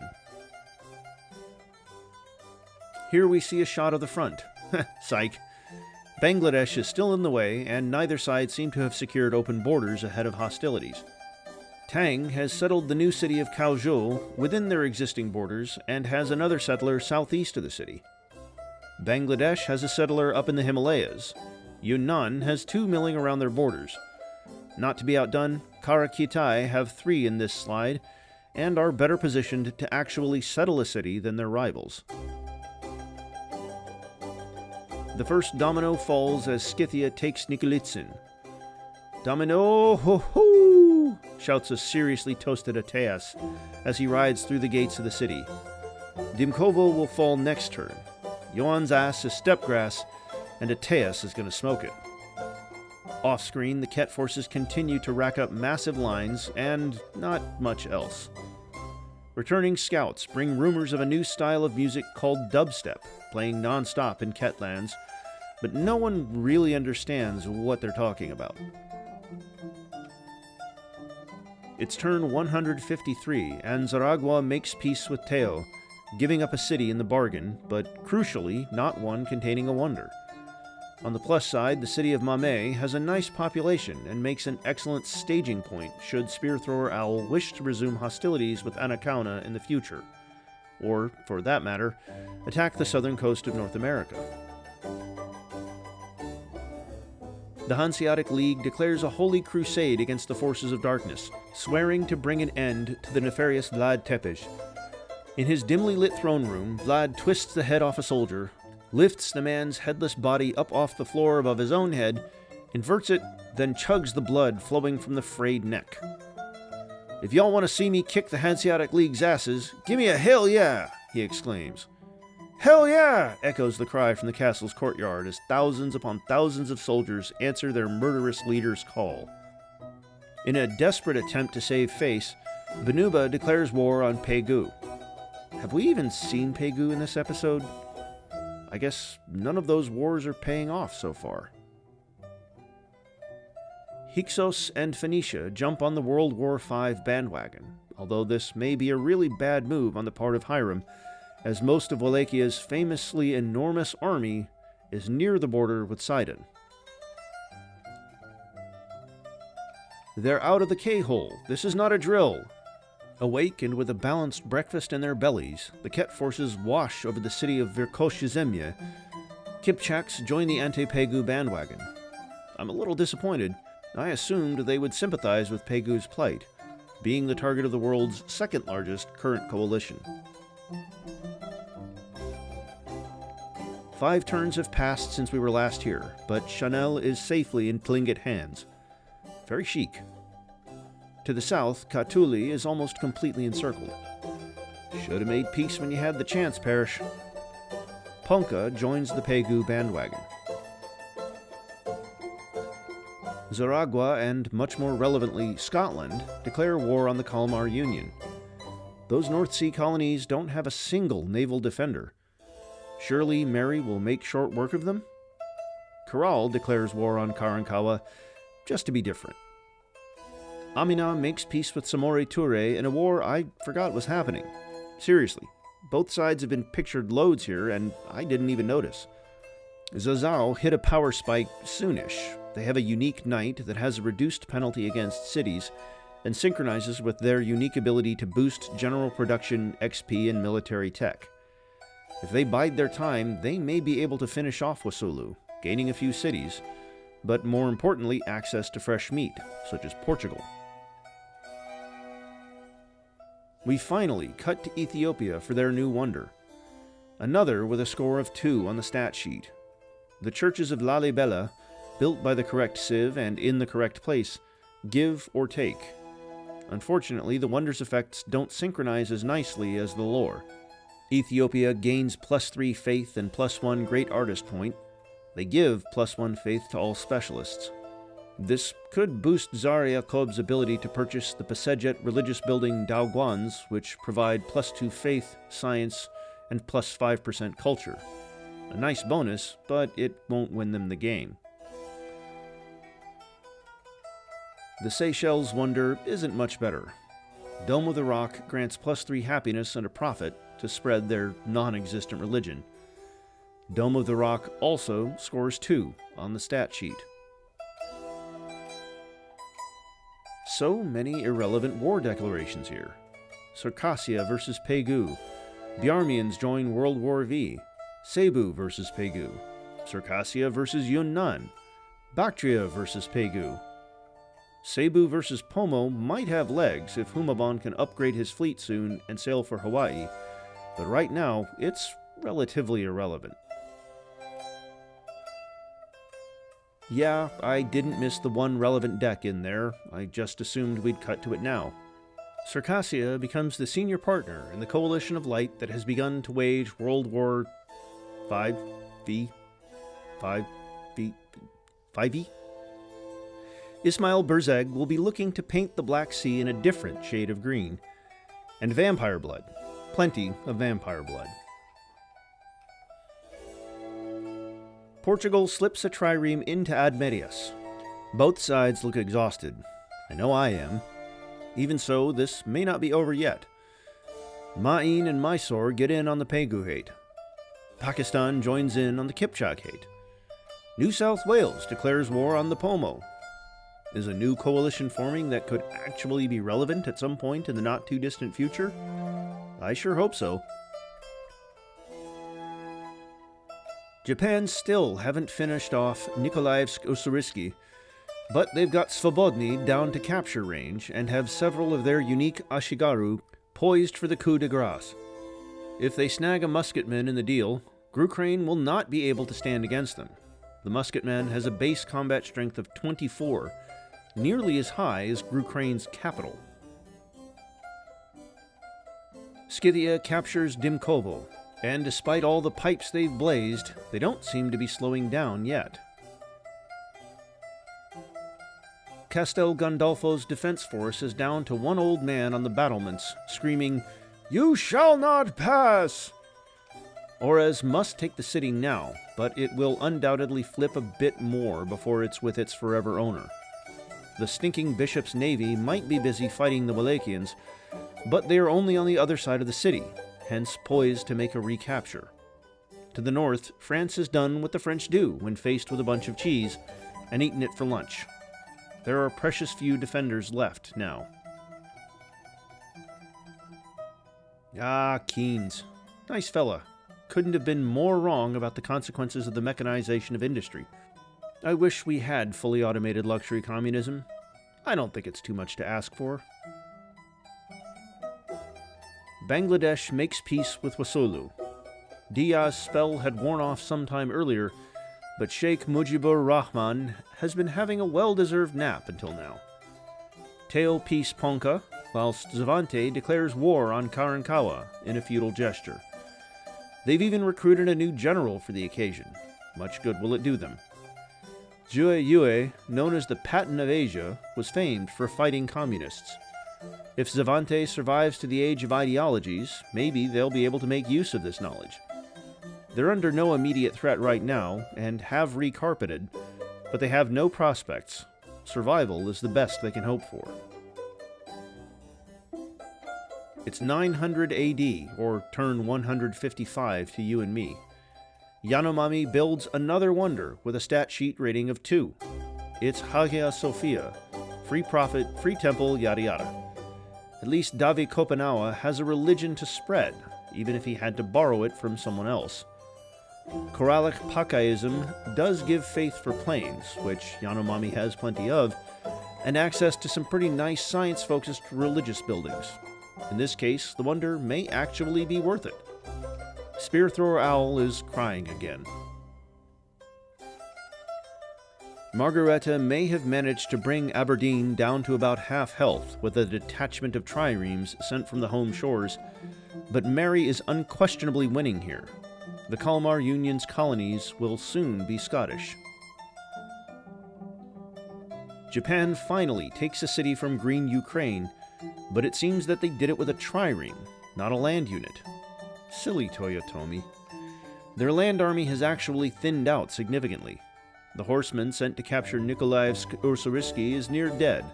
Here we see a shot of the front. Psych. Bangladesh is still in the way, and neither side seem to have secured open borders ahead of hostilities. Tang has settled the new city of Kauzhou within their existing borders and has another settler southeast of the city. Bangladesh has a settler up in the Himalayas. Yunnan has 2 milling around their borders. Not to be outdone, Karakitai have 3 in this slide, and are better positioned to actually settle a city than their rivals. The first domino falls as Scythia takes Nikolitsin. "Domino, ho ho!" shouts a seriously toasted Ateas as he rides through the gates of the city. Dimkovo will fall next turn. Johan's ass is stepgrass, and Ateas is going to smoke it. Off-screen, the Ket forces continue to rack up massive lines, and not much else. Returning scouts bring rumors of a new style of music called dubstep, playing non-stop in Ketlands, but no one really understands what they're talking about. It's turn 153, and Zaragua makes peace with Teo, giving up a city in the bargain, but crucially, not one containing a wonder. On the plus side, the city of Mame has a nice population and makes an excellent staging point should Spearthrower Owl wish to resume hostilities with Anacauna in the future, or, for that matter, attack the southern coast of North America. The Hanseatic League declares a holy crusade against the forces of darkness, swearing to bring an end to the nefarious Vlad Tepes. In his dimly lit throne room, Vlad twists the head off a soldier, lifts the man's headless body up off the floor above his own head, inverts it, then chugs the blood flowing from the frayed neck. "If y'all want to see me kick the Hanseatic League's asses, give me a hell yeah!" he exclaims. "Hell yeah!" echoes the cry from the castle's courtyard as thousands upon thousands of soldiers answer their murderous leader's call. In a desperate attempt to save face, Banuba declares war on Pegu. Have we even seen Pegu in this episode? I guess none of those wars are paying off so far. Hyksos and Phoenicia jump on the World War V bandwagon, although this may be a really bad move on the part of Hiram, as most of Wallachia's famously enormous army is near the border with Sidon. They're out of the K-hole. This is not a drill. Awake and with a balanced breakfast in their bellies, the Ket forces wash over the city of Verkhoshzemye. Kipchaks join the anti-Pegu bandwagon. I'm a little disappointed. I assumed they would sympathize with Pegu's plight, being the target of the world's second largest current coalition. 5 turns have passed since we were last here, but Chanel is safely in Tlingit hands. Very chic. To the south, Katuli is almost completely encircled. Should have made peace when you had the chance, Parish. Ponca joins the Pegu bandwagon. Zaragua and, much more relevantly, Scotland declare war on the Kalmar Union. Those North Sea colonies don't have a single naval defender. Surely Mary will make short work of them? Corral declares war on Karankawa, just to be different. Amina makes peace with Samori Toure in a war I forgot was happening. Seriously, both sides have been pictured loads here, and I didn't even notice. Zazao hit a power spike soonish. They have a unique knight that has a reduced penalty against cities, and synchronizes with their unique ability to boost general production, XP, and military tech. If they bide their time, they may be able to finish off Wasulu, gaining a few cities, but more importantly, access to fresh meat, such as Portugal. We finally cut to Ethiopia for their new wonder. Another with a score of 2 on the stat sheet. The churches of Lalibela, built by the correct civ and in the correct place, give or take. Unfortunately, the wonder's effects don't synchronize as nicely as the lore. Ethiopia gains +3 faith and +1 great artist point. They give +1 faith to all specialists. This could boost Zaria Kob's ability to purchase the Pasejet religious building Daoguans, which provide +2 faith, science, and +5% culture. A nice bonus, but it won't win them the game. The Seychelles wonder isn't much better. Dome of the Rock grants +3 happiness and a profit to spread their non-existent religion. Dome of the Rock also scores 2 on the stat sheet. So many irrelevant war declarations here. Circassia versus Pegu. Bjarmians join World War V. Cebu versus Pegu. Circassia versus Yunnan. Bactria versus Pegu. Cebu versus Pomo might have legs if Humabon can upgrade his fleet soon and sail for Hawaii, but right now it's relatively irrelevant. Yeah, I didn't miss the one relevant deck in there, I just assumed we'd cut to it now. Circassia becomes the senior partner in the coalition of light that has begun to wage World War 5V? Ismail Berzeg will be looking to paint the Black Sea in a different shade of green. And vampire blood. Plenty of vampire blood. Portugal slips a trireme into Admedius. Both sides look exhausted. I know I am. Even so, this may not be over yet. Ma'in and Mysore get in on the Pegu hate. Pakistan joins in on the Kipchak hate. New South Wales declares war on the Pomo. Is a new coalition forming that could actually be relevant at some point in the not-too-distant future? I sure hope so. Japan still haven't finished off Nikolaevsk-Ussuriski, but they've got Svobodny down to capture range and have several of their unique Ashigaru poised for the coup de grace. If they snag a musketman in the deal, Grucrane will not be able to stand against them. The musketman has a base combat strength of 24, nearly as high as Grucrane's capital. Scythia captures Dimkovo, and despite all the pipes they've blazed, they don't seem to be slowing down yet. Castel Gandolfo's defense force is down to one old man on the battlements, screaming, "You shall not pass!" Orez must take the city now, but it will undoubtedly flip a bit more before it's with its forever owner. The stinking bishop's navy might be busy fighting the Wallachians, but they are only on the other side of the city, hence poised to make a recapture. To the north, France has done what the French do when faced with a bunch of cheese, and eaten it for lunch. There are precious few defenders left now. Ah, Keynes. Nice fella. Couldn't have been more wrong about the consequences of the mechanization of industry. I wish we had fully automated luxury communism. I don't think it's too much to ask for. Bangladesh makes peace with Wasulu. Dia's spell had worn off some time earlier, but Sheikh Mujibur Rahman has been having a well-deserved nap until now. Teo peace Ponka, whilst Zavante declares war on Karankawa in a feudal gesture. They've even recruited a new general for the occasion. Much good will it do them. Jue Yue, known as the Patton of Asia, was famed for fighting communists. If Zavante survives to the age of ideologies, maybe they'll be able to make use of this knowledge. They're under no immediate threat right now, and have recarpeted, but they have no prospects. Survival is the best they can hope for. It's 900 AD, or turn 155 to you and me. Yanomami builds another wonder with a stat sheet rating of 2. It's Hagia Sophia. Free prophet, free temple, yada yada. At least Davi Kopanawa has a religion to spread, even if he had to borrow it from someone else. Koralic Pakaism does give faith for planes, which Yanomami has plenty of, and access to some pretty nice science-focused religious buildings. In this case, the wonder may actually be worth it. Spear Thrower Owl is crying again. Margareta may have managed to bring Aberdeen down to about half health with a detachment of triremes sent from the home shores, but Mary is unquestionably winning here. The Kalmar Union's colonies will soon be Scottish. Japan finally takes a city from Green Ukraine, but it seems that they did it with a trireme, not a land unit. Silly Toyotomi. Their land army has actually thinned out significantly. The horseman sent to capture Nikolaevsk-Ursaritsky is near dead,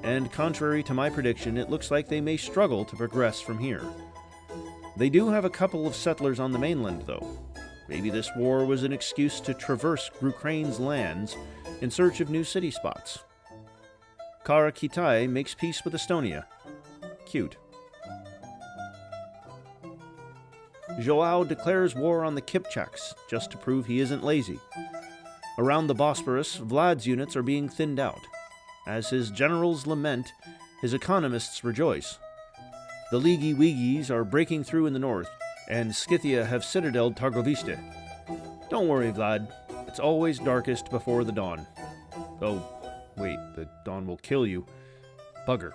and contrary to my prediction, it looks like they may struggle to progress from here. They do have a couple of settlers on the mainland, though. Maybe this war was an excuse to traverse Ukraine's lands in search of new city spots. Kara Kitai makes peace with Estonia. Cute. Joao declares war on the Kipchaks, just to prove he isn't lazy. Around the Bosporus, Vlad's units are being thinned out. As his generals lament, his economists rejoice. The Ligi Wigis are breaking through in the north, and Scythia have citadeled Targoviste. Don't worry, Vlad. It's always darkest before the dawn. Oh, wait, the dawn will kill you. Bugger.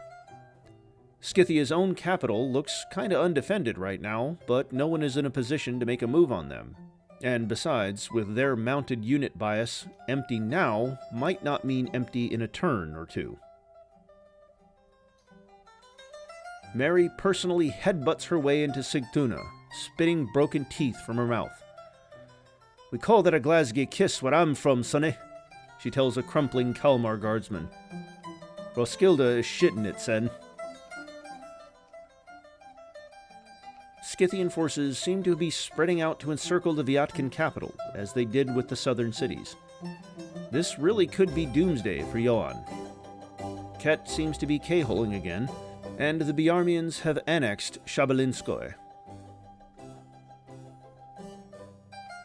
Scythia's own capital looks kinda undefended right now, but no one is in a position to make a move on them. And besides, with their mounted unit bias, empty now might not mean empty in a turn or two. Mary personally headbutts her way into Sigtuna, spitting broken teeth from her mouth. "We call that a Glasgow kiss where I'm from, sonny," she tells a crumpling Kalmar guardsman. "Roskilde is shitting it, sen." Scythian forces seem to be spreading out to encircle the Viatkin capital, as they did with the southern cities. This really could be doomsday for Johan. Ket seems to be K-holing again, and the Biarmians have annexed Shabelinskoye.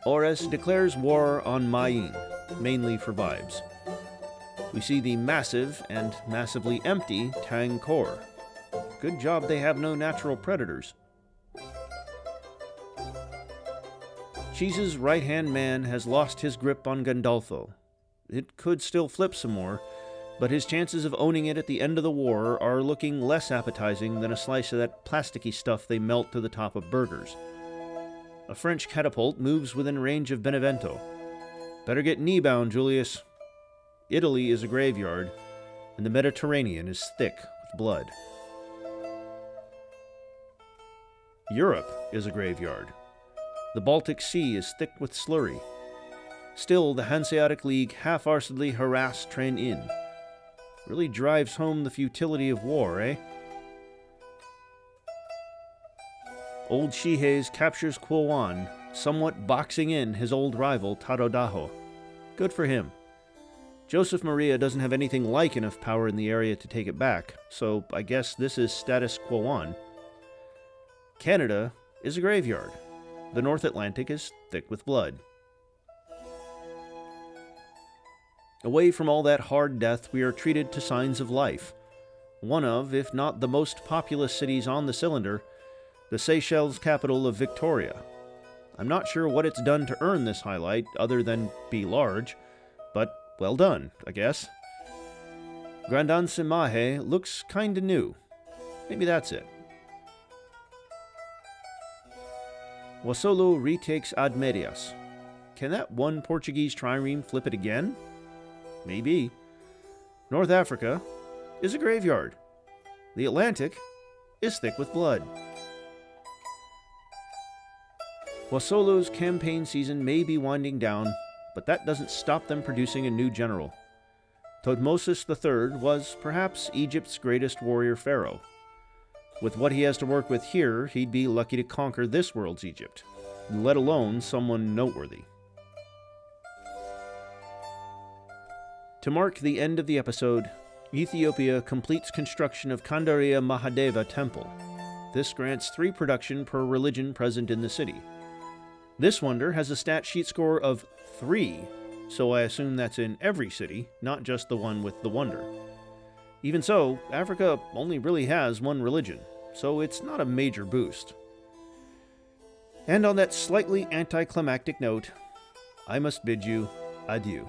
Ores declares war on Mayin, mainly for vibes. We see the massive and massively empty Tang Kor. Good job they have no natural predators. Cheese's right-hand man has lost his grip on Gandolfo. It could still flip some more, but his chances of owning it at the end of the war are looking less appetizing than a slice of that plasticky stuff they melt to the top of burgers. A French catapult moves within range of Benevento. Better get knee-bound, Julius. Italy is a graveyard, and the Mediterranean is thick with blood. Europe is a graveyard. The Baltic Sea is thick with slurry. Still, the Hanseatic League half-arsedly harass Tren Inn. Really drives home the futility of war, eh? Old Shiheis captures Kwowan, somewhat boxing in his old rival Tarodaho. Good for him. Joseph Maria doesn't have anything like enough power in the area to take it back, so I guess this is status Kwowan. Canada is a graveyard. The North Atlantic is thick with blood. Away from all that hard death, we are treated to signs of life. One of, if not the most populous cities on the cylinder, the Seychelles capital of Victoria. I'm not sure what it's done to earn this highlight, other than be large, but well done, I guess. Grandanse Mahe looks kinda new. Maybe that's it. Wasolo retakes Admedias. Can that one Portuguese trireme flip it again? Maybe. North Africa is a graveyard. The Atlantic is thick with blood. Wasolo's campaign season may be winding down, but that doesn't stop them producing a new general. Thutmosis III was perhaps Egypt's greatest warrior pharaoh. With what he has to work with here, he'd be lucky to conquer this world's Egypt, let alone someone noteworthy. To mark the end of the episode, Ethiopia completes construction of Kandariya Mahadeva Temple. This grants 3 production per religion present in the city. This wonder has a stat sheet score of 3, so I assume that's in every city, not just the one with the wonder. Even so, Africa only really has 1 religion, so it's not a major boost. And on that slightly anticlimactic note, I must bid you adieu.